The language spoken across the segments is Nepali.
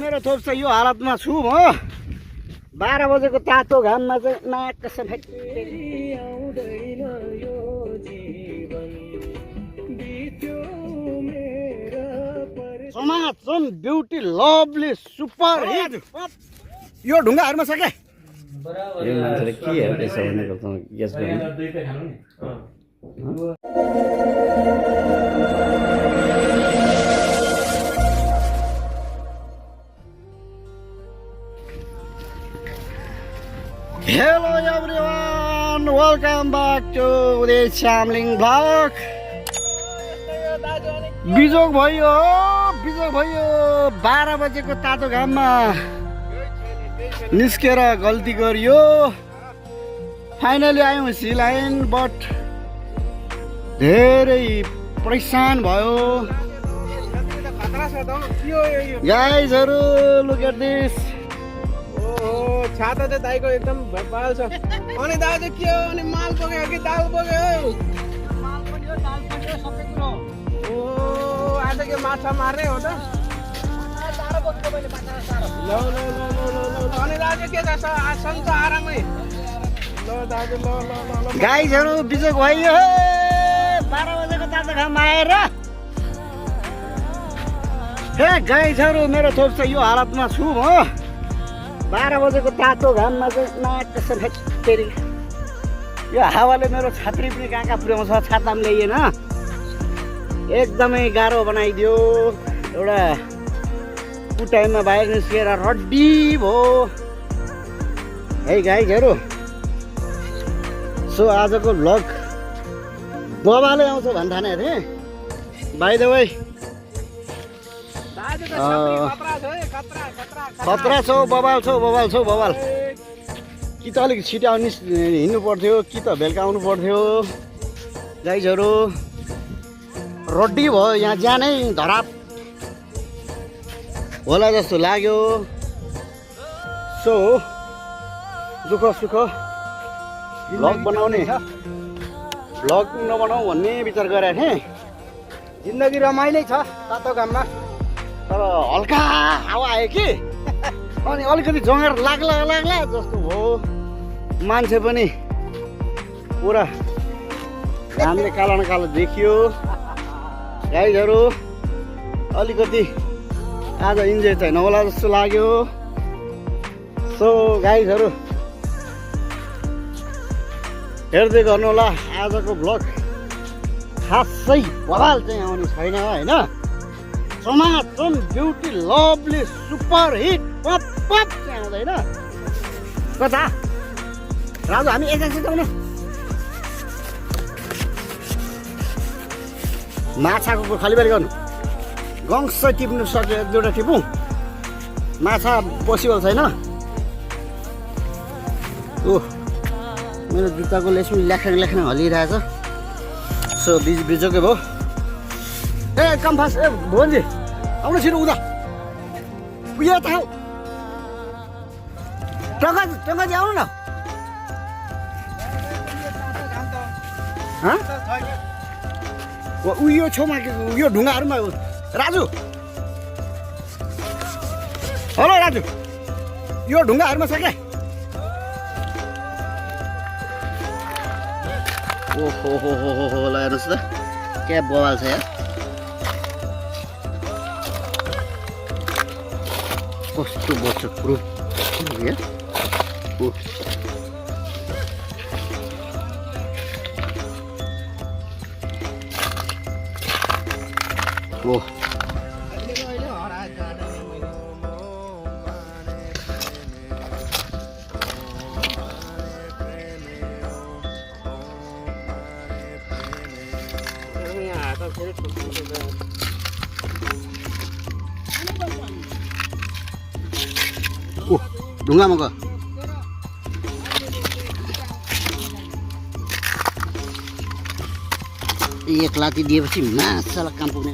मेरो थोप छ यो हालतमा छु म 12 बजेको तातो घाममा चाहिँ नाक सफेद Samaj beauty lovely super hit यो ढुङ्गाहरुमा छ के यो मान्छेले के हेर्दैछ भनेको त गेस गर्नु Hello everyone, welcome back to the Chamling vlog. बिजोग भयो 12 बजेको तातो घाममा निस्केर गल्ती गरियो फाइनली आयौं सिलाइन बट धेरै परेशान भयो गाइजहरु लुक एट दिस छाता चाहिँ दाइको एकदम भपाल छ अनि दाइ चाहिँ के हो अनि माल बोक्यो कि दाल बोक्यो माल पनि हो दाल पनि हो सबै कुरो ओ आज के माछा मार्ने हो त तारो बोक्यो मैले माछा तारो ल अनि दाइ चाहिँ के छ आसन त आरामै ल दाइ ल गाइजहरु बिजोग भयो 12 बजेको तातो घाम आएर हे गाइजहरु मेरो थोप छ यो हालतमा छु म 12 बजेको तातो घाममा चाहिँ नाक सफेद फेरि यो हावाले मेरो छात्री पनि कहाँ पुर्याउँछ छाता पनि ल्याइएन एकदमै गाह्रो बनाइदियो एउटा कुटाइमा बाहिर निस्केर रड्डी भयो है गाइजहरु सो आजको भ्लग बबाले आउँछ भन्न थाने थिएँ बाइ द वे खतरा छौ बबाल कि त अलिक छिटो हिँड्नु पर्थ्यो कि त बेलुका आउनु पर्थ्यो गाइजहरु रड्डी भयो यहाँ जानै धराप होला जस्तो लाग्यो सो दुःख सुख भ्लग बनाउने भ्लग नबनाऊ भन्ने विचार गरेको थिएँ जिन्दगी रमाइलै छ तातो घाममा तर हल्का हावा आयो कि अनि अलिकति जँगर लाग्ला जस्तो भयो मान्छे पनि पुरा घामले कालो न कालो देखियो गाइजहरु अलिकति आज इन्जोय चाहिँ नहोला जस्तो लाग्यो सो गाइजहरु हेर्दै गर्नु होला आजको भ्लग खासै बवाल चाहिँ आउने छैन हैन Samaj beauty lovely super hit pop चाहिँ आउँदैन कता राजु हामी एकैछिन आउने माछाको खलिबारी गर्नु गङ्स टिप्नु सक्यो एक दुईवटा टिपौँ माछा पोसिबल छैन ओह मेरो जुत्ताको लेस पनि ल्याख्याङ हल्लिरहेछ सो बिजोकै भयो ए कम फास्ट ए भोन्जी आउनु छिटो उता उयो त हौ टङ्गाजी आउनु न उयो छेउमा उयो ढुङ्गाहरूमा राजु हेलो राजु यो ढुङ्गाहरूमा छ क्या ओहो ल हेर्नुहोस् त क्या बवाल छ यार कस्तो बच्चा कुरो ओह ढुङ्गामा गयो एक लाती दिएपछि माछालाई काम पुग्ने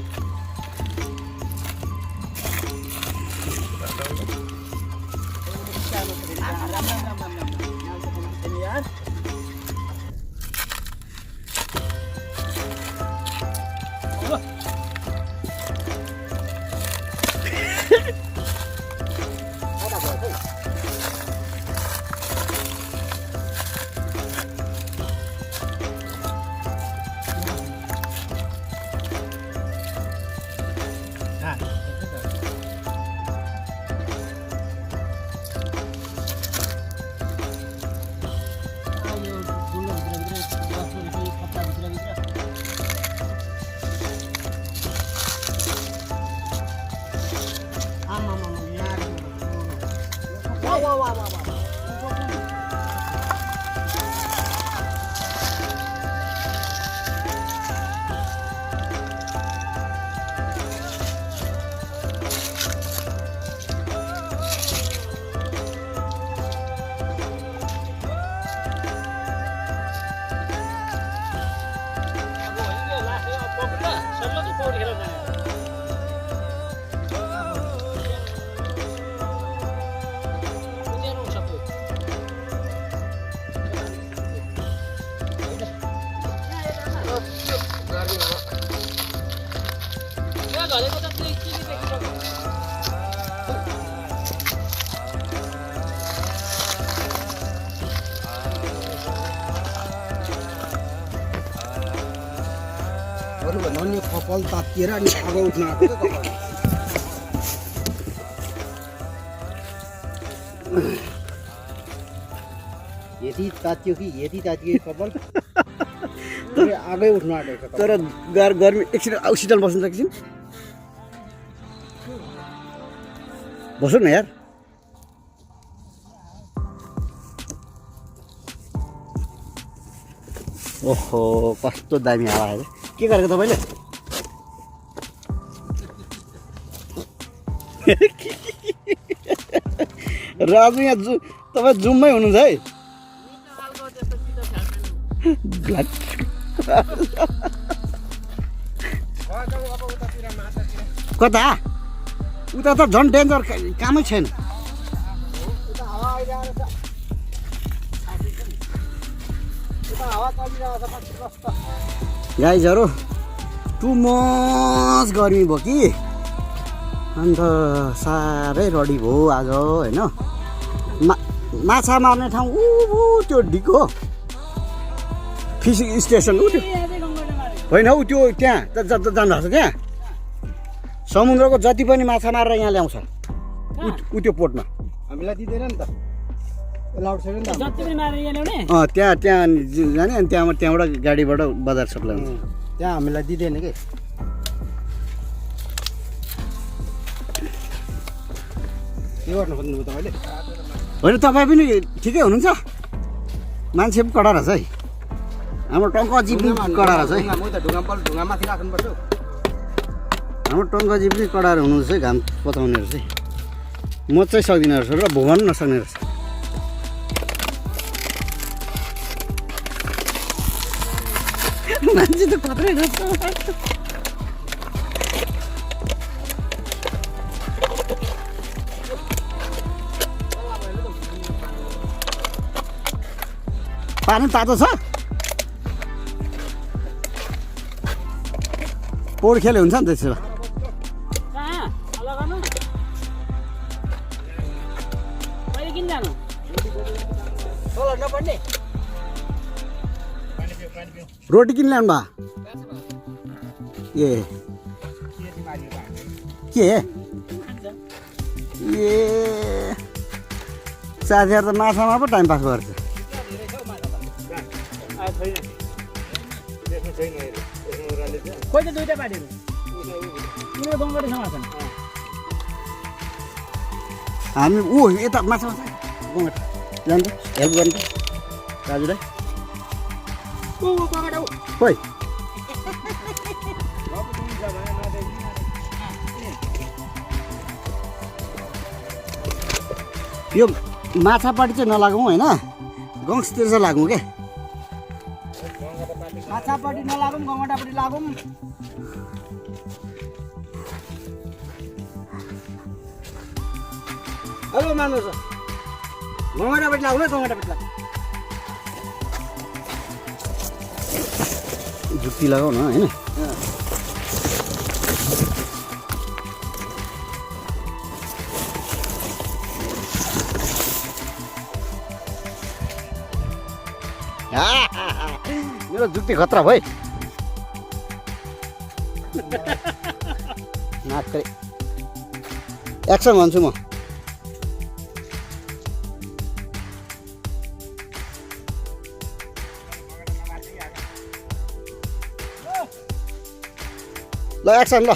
अरू भन्दा नि कपाल तातिएर अनि आगो उठ्न आएको क्या कपाल यति तातियो कि यति तातियो कपाल आगै उठ्न आँटेको छ तर गर्मी एकछिन शीतल बस्नु त एकछिन बस्नु न यार ओहो कस्तो दामी हावा आयो के गरेको तपाईँले राजु यहाँ तपाईँ जुममै हुनुहुन्छ है कता उता त झन् डेन्जर कामै छैन गाइजहरू टु मच गर्मी भयो कि अन्त साह्रै रडी भयो आज होइन माछा मार्ने ठाउँ ऊ त्यो डिको फिसिङ स्टेसन ऊ त्यो होइन हौ त्यो त्यहाँ जानुभएको छ त्यहाँ समुद्रको जति पनि माछा मारेर यहाँ ल्याउँछ ऊ त्यो पोर्टमा हामीलाई दिँदैन नि त एलाउड छैन नि त त्यहाँ जाने अनि त्यहाँबाट गाडीबाट बजार सप्लाई हुन्छ त्यहाँ हामीलाई दिँदैन कि के गर्नु खोज्नुभयो तपाईँले होइन तपाईँ पनि ठिकै हुनुहुन्छ मान्छे पनि कडा रहेछ है हाम्रो टङ्कजी पनि कडा रहेछ है ढुङ्गामाथि राख्नुपर्छ हाम्रो टङ्कजी पनि कडा हुनुहुन्छ है घाम पताउने रहेछ है म चाहिँ सक्दिनँ रहेछ र भुवन नसक्ने रहेछ मान्छे त खत्रै रहेछ पानी तातो छ पौडी खेले हुन्छ नि त्यसो रोटी किन ल्याउनु भा ए के ए साथीहरू त माछामा पो टाइम पास गर्छ खोइ त दुईटा पार्टीहरू हामी ऊ यता माछा माछा जान्छ हेल्प गर्नु त दाजुलाई खोइ यो माछापट्टि चाहिँ नलागौँ होइन गङ्सतिर चाहिँ लागौँ क्या माछापट्टि नलागौँ गङ्गटापट्टि लागौँ हेलो मान्नुहोस् गङ्गटा बेटला हो गङ्गटा बेटला जुत्ती लगाऊ न हैन मेरो जुत्ती खतरा भयो नाक्रे एक्सन भन्छु म ल एक्सन ल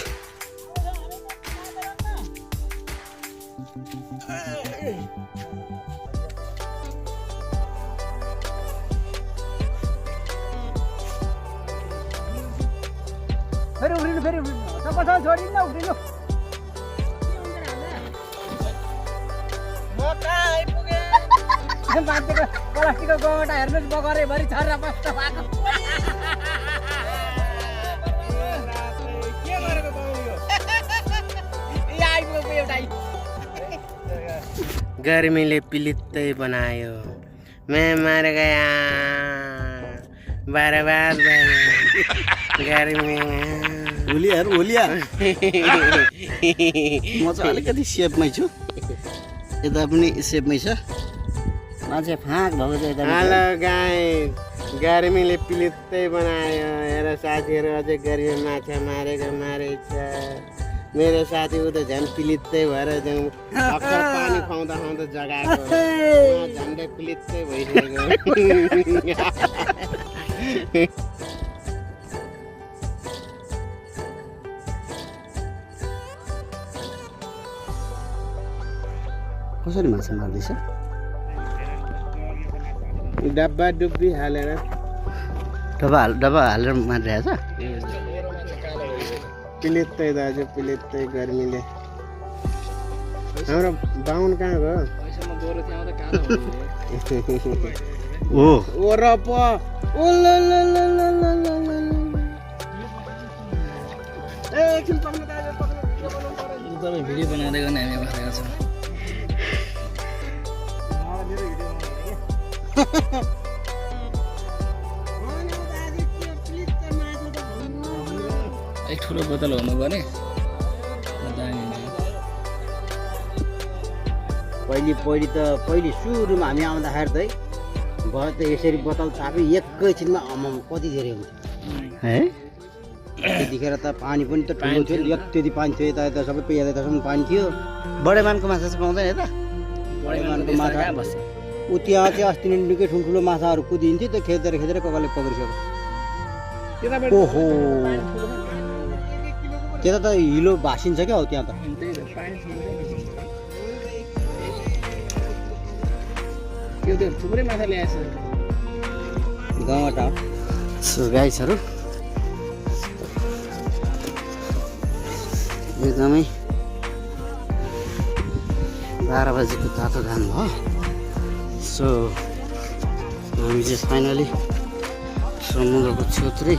फेरि उफ्रिनु तपाईँ छोडिनु उफ्रिनु म कहाँ आइपुगे बाटोको प्लास्टिकको गङ्गटा हेर्नुहोस् बगरे भरि छर्रा बस्छ भएको के गरेको पाउनु यो आइपुगेको एउटा गर्मीले पिलित्तै बनायो मैं मर गया बर्बाद भयो गर्मी होलिया म चाहिँ अलिकति सेपमै छु यता पनि सेपमै छ मान्छे फाँक भएको चाहिँ यता हेलो गाई गर्मीले पिलित्तै बनायो हेर साथीहरू अझै गर्मी माछा मारेको छ मेरो साथी ऊ त झन् पिलित्तै भएर अक्सर पानी खुवाउँदा खुवाउँदा जगाएको झन्डै पिलित्तै भइसक्यो कसरी माछा मार्दैछ डब्बा डुब्बी हालेर डब्बा हालेर मारिरहेछ पिलित्तै दाजु पिलित्तै गर्मीले हाम्रो बाहुन कहाँ गयो ओ र प एकदमै भिडियो बनाउँदै गर्ने हामी बसेका छौँ एक ठुलो बोतल हुनु पर्ने पहिले सुरुमा हामी आउँदाखेरि त भयो त यसरी बोतल चापी एकैछिनमा आमामा कति धेरै हुन्छ है त्यतिखेर त पानी पनि त ठुलो थियो त्यति पानी थियो यता यता सबै यतासम्म पानी थियो बडेमानको माछा चाहिँ पाउँदैन यता बडेमानको माछा ऊ त्यहाँ चाहिँ अस्ति नै निकै ठुल्ठुलो माछाहरू कुदिन्थ्यो त्यो खेदेर ककाले पक्रिसक्यो ओहो त्यता त हिलो भासिन्छ क्या हौ त्यहाँ त थुप्रै माछा ल्याएछ गङ्गटा गाइसहरू एकदमै 12 बजेको तातो घाम भयो सो हामी चाहिँ फाइनली समुद्रको छेउछाउै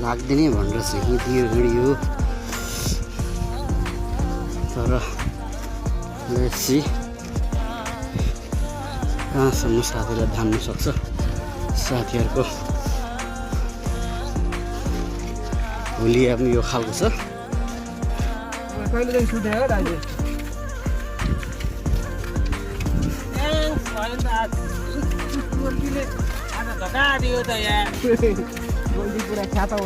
लाग्दैन भनेर चाहिँ हिँडी हो तर लेट्स सी कहाँसम्म साथीलाई धान्न सक्छ साथीहरूको होली अब यो खालको छ कहिलेदेखि सुत्यो दाजु धक्का दियो त यहाँ पुरा छाता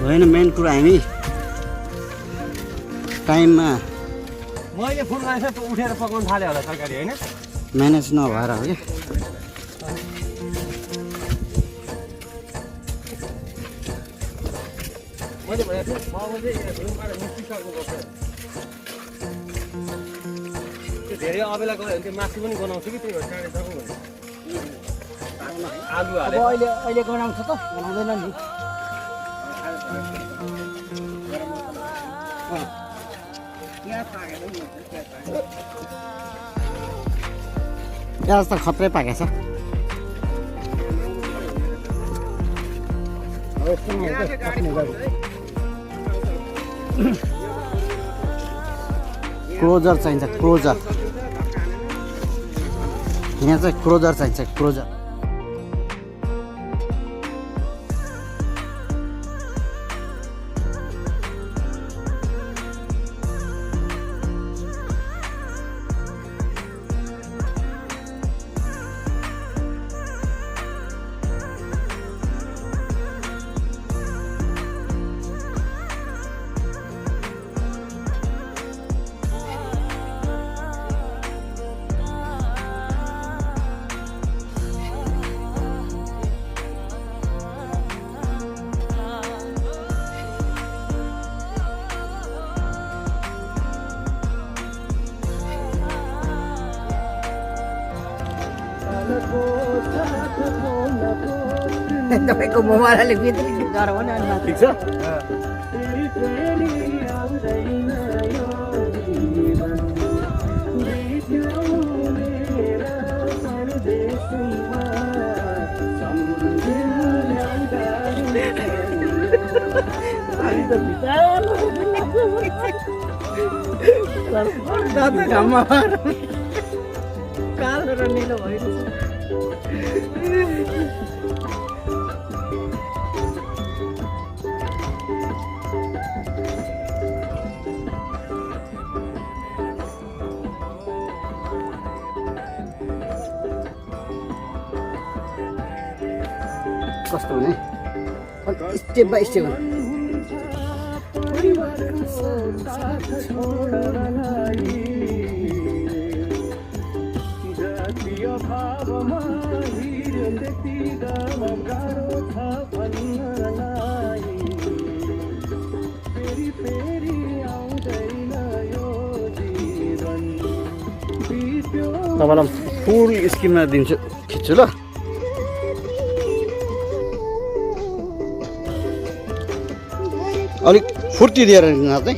होइन मेन कुरा हामी टाइममा मैले फोन गरेछ उठेर पकाउनु थाल्यो होला तरकारी होइन म्यानेज नभएर हो क्या मैले भनेको थिएँ त्यो धेरै अबेला गयो भने त्यो मासु पनि बनाउँछु कि त्यही भएर चाँडै सक्नु भने आलु हाले अहिले बनाउँछ त बनाउँदैन नि प्याज त खत्रै पाकेछ क्लोजर चाहिन्छ क्लोजर यहाँ चाहिँ क्लोजर चाहिन्छ क्लोजर तपाईँको मोबाइलले बित्रै गरौँ न अनि ठिक छ घाममा कालो र निलो भइरहेछ कस्तो हुने स्टेप बाई स्टेप तपाईँलाई फुल स्क्रिनमा दिन्छु खिच्छु ल अलिक फुर्ती दिएर नाच्दै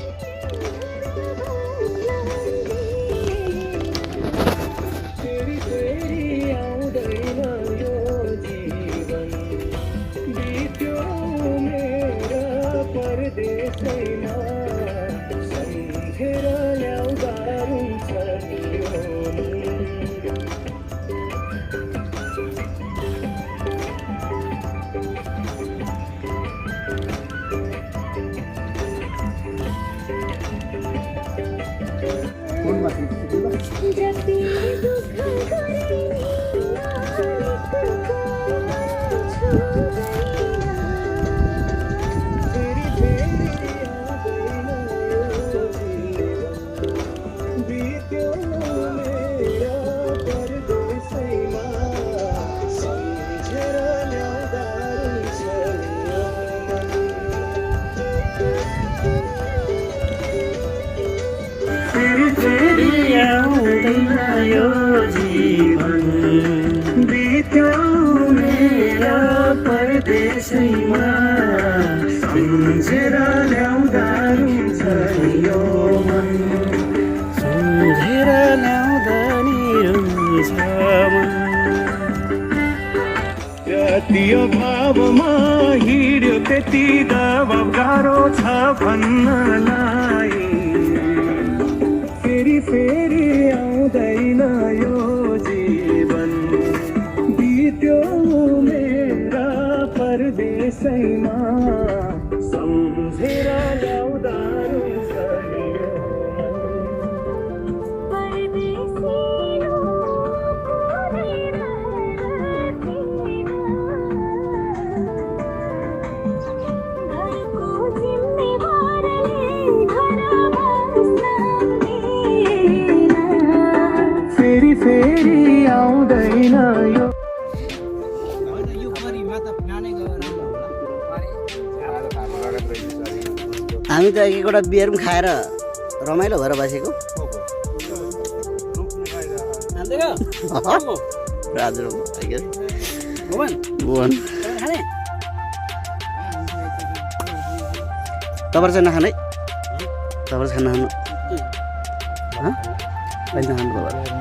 यो जीवन बित्यो मेरा परदेशैमा सम्झेर ल्याउँदा रुन्छ यो मन सम्झेर ल्याउँदा नि रुन्छ मन यति भावमा हिँड्यो त्यति दबाब गाह्रो छ भन्नलाई फेरि आउँदैन यो जीवन बित्यो मेरा परदेशैमा सम्झेर ल्याउँदा रुन्छ यो फेरि आउँदैन यो हामी त एक एकवटा बियर पनि खाएर रमाइलो भएर बसेको राजु भुवन तपाईँ चाहिँ नखाने तपाईँ खाना खानु खानु बाबा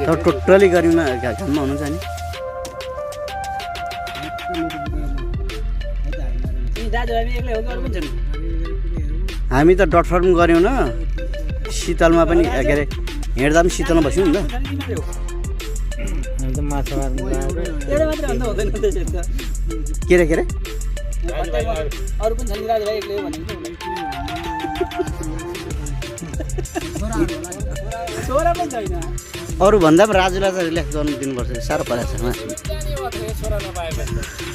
टोटली गऱ्यौँ न घाममा हुनुहुन्छ नि हामी त डट फर्म गऱ्यौँ न शीतलमा पनि के अरे हिँड्दा पनि शीतलमा बस्यो नि त अन्त माछा मार्नु एउटै मात्रै भन्दा हुँदैन त्यसरी त के रे अरू पनि छन् राजुभाइ एक्लै हो भनेको छोरा पनि छैन अरू भन्दा पनि राजुलाई चाहिँ रिल्याक्स गर्नु दिनुपर्छ साह्रो परेको छ छोरा नपाएपछि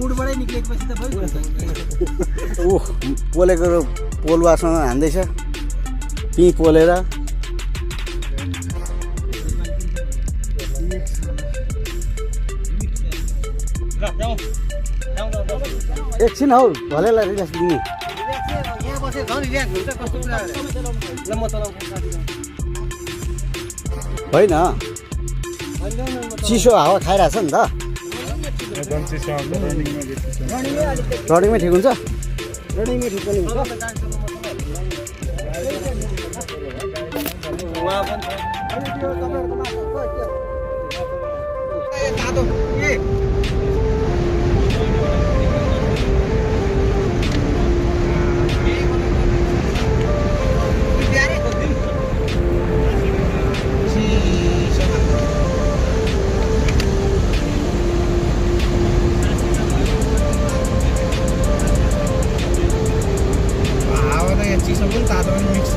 गुडबाटै निक्लेपछि त भयो ओह पोलेको पोलुवासँग हान्दैछ पि पोलेर एकछिन हौ भलेलाई रिल्याक्स दिने यहाँ बसेर झन् रिल्याक्स हुन्छ कस्तो कुरा ल म चलाउँछु होइन चिसो हावा खाइरहेछ नि त रनिङमै ठिक हुन्छ रनिङमै ठिक पनि हुन्छ चिसो पनि तातो पनि मिक्स छ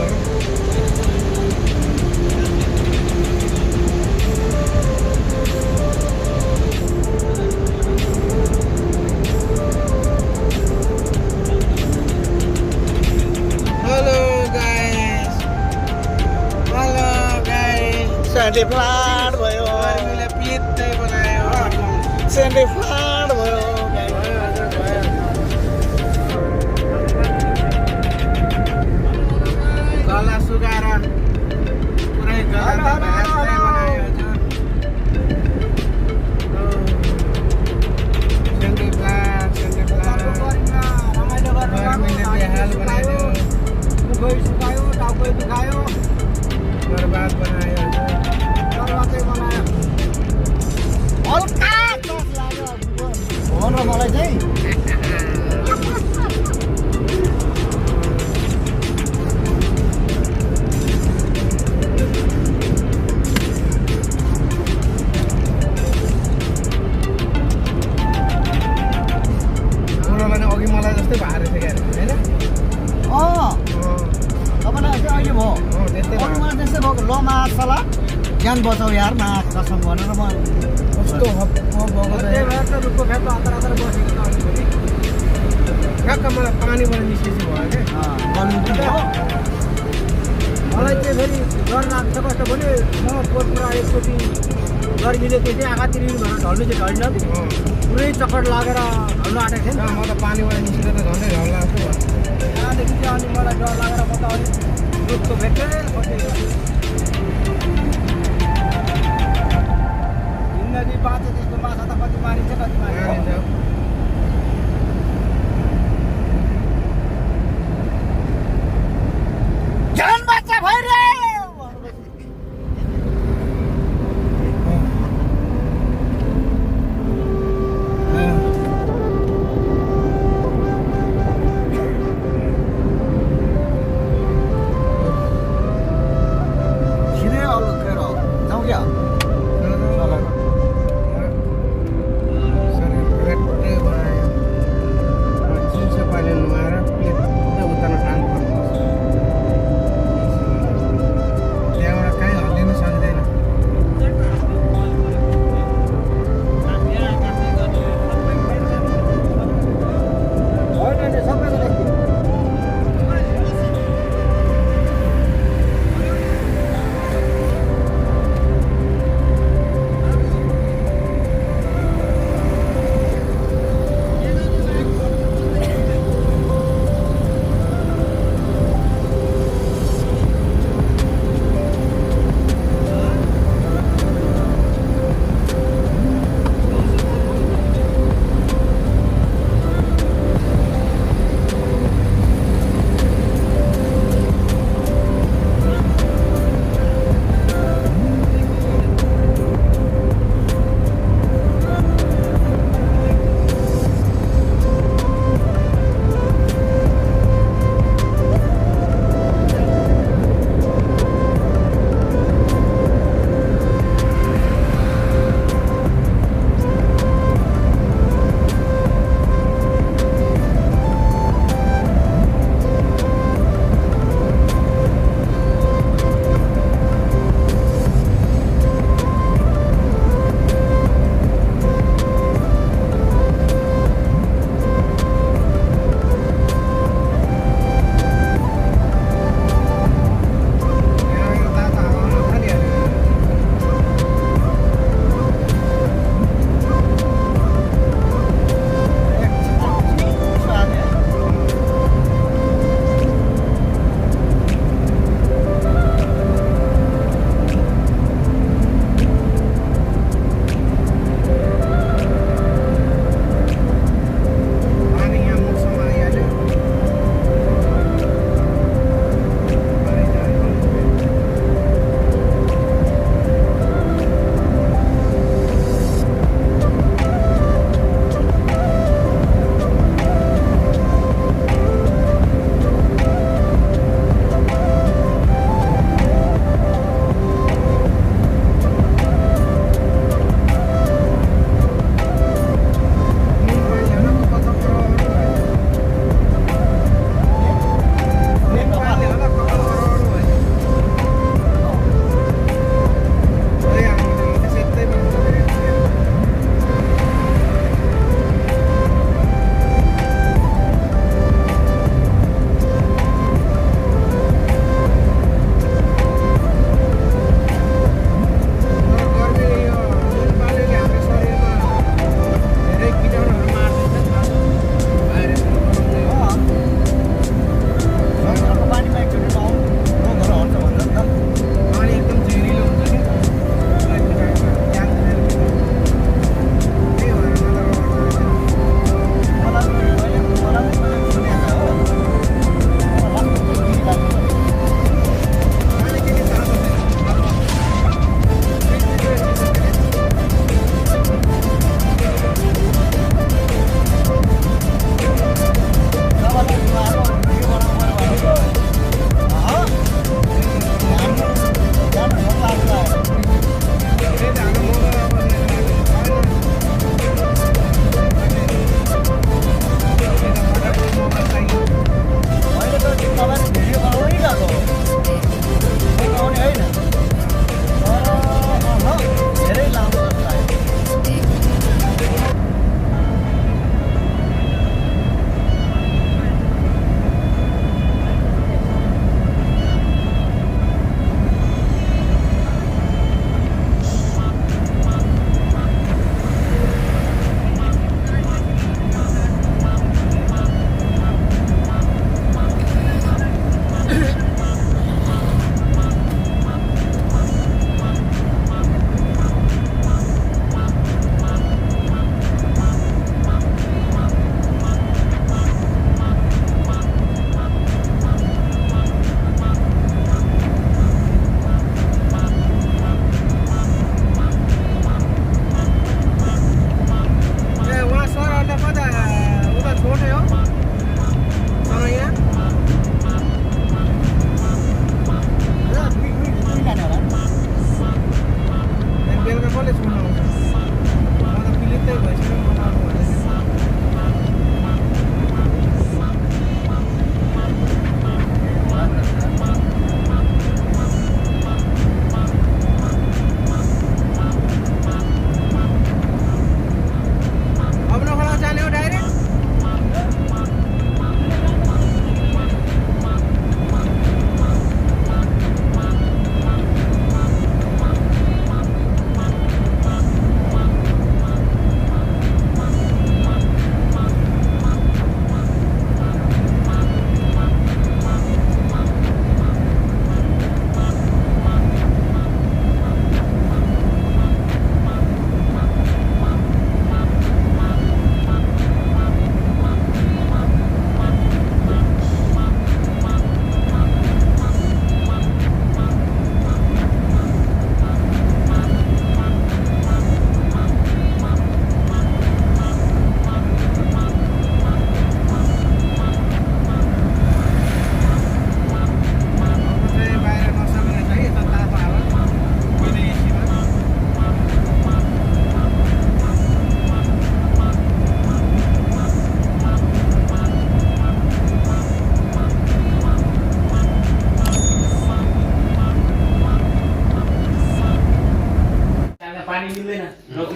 हेलो गाइस सेन्डी फ्लाट भयो हामीले पित्तै बनायो सेन्डी फ्लाट भयो गला सुकाएर पुरै गला बनायो सेन्डी फ्लाट गर्मीले बेहाल बनाइदियो गई सुकायो टाउको दुखायो बर्बाद बनायो बर्बादै बनायो हल्का चोट लाग्यो हो न मलाई चाहिँ अघि मलाई जस्तै भएर थियो क्या होइन तपाईँलाई चाहिँ अहिले भयो त्यस्तै अरूमा त्यस्तै भएको ल माछाला ज्यान बचाउ यार माछ कसम भनेर म कस्तो त्यही भएर त रुखको फेदमा हतार बसेको त अलिकति ठ्याक्क मलाई पानीबाट निस्केपछि भयो क्या गर्नु पनि हो मलाई चाहिँ फेरि डर लाग्छ कस्तो भने म पुरा एकचोटि गर्मीले त्यो चाहिँ आँखा तिरिनु भनेर ढल्नु चाहिँ ढल्न पुरै चक्कर लागेर ढल्नु आँटेको थिएँ नि म त पानीबाट निस्केर त झन्डै झन् लाग्छ त्यहाँदेखि चाहिँ अनि मलाई डर लागेर म त अलिक रुखको भेट्दै जिन्दगी बाँचे त्यस्तो माछा त कति मारिन्छ कति मारिन्छ जान बच्चा भइरे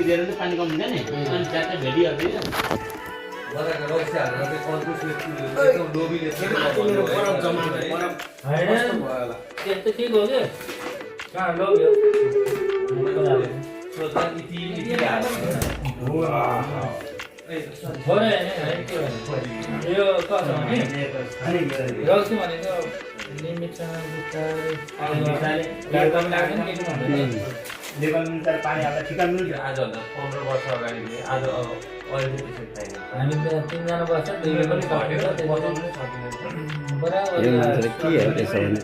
दिएर चाहिँ पानी कम हुन्छ नि अनि ट्याक्कै भेटिहाल्छ त्यस्तो ठिक हो कि कहाँ लग्यो यो कसो भने रक्छु भनेको लिमिटसँग नेपालमा पानी हाल्दा ठिक मिल्छ आजभन्दा 15 वर्ष अगाडि आज अहिले त्यसरी छैन हामी त 3 जना बस्छ 2 पनि यो मान्छेले के हो त्यसो भने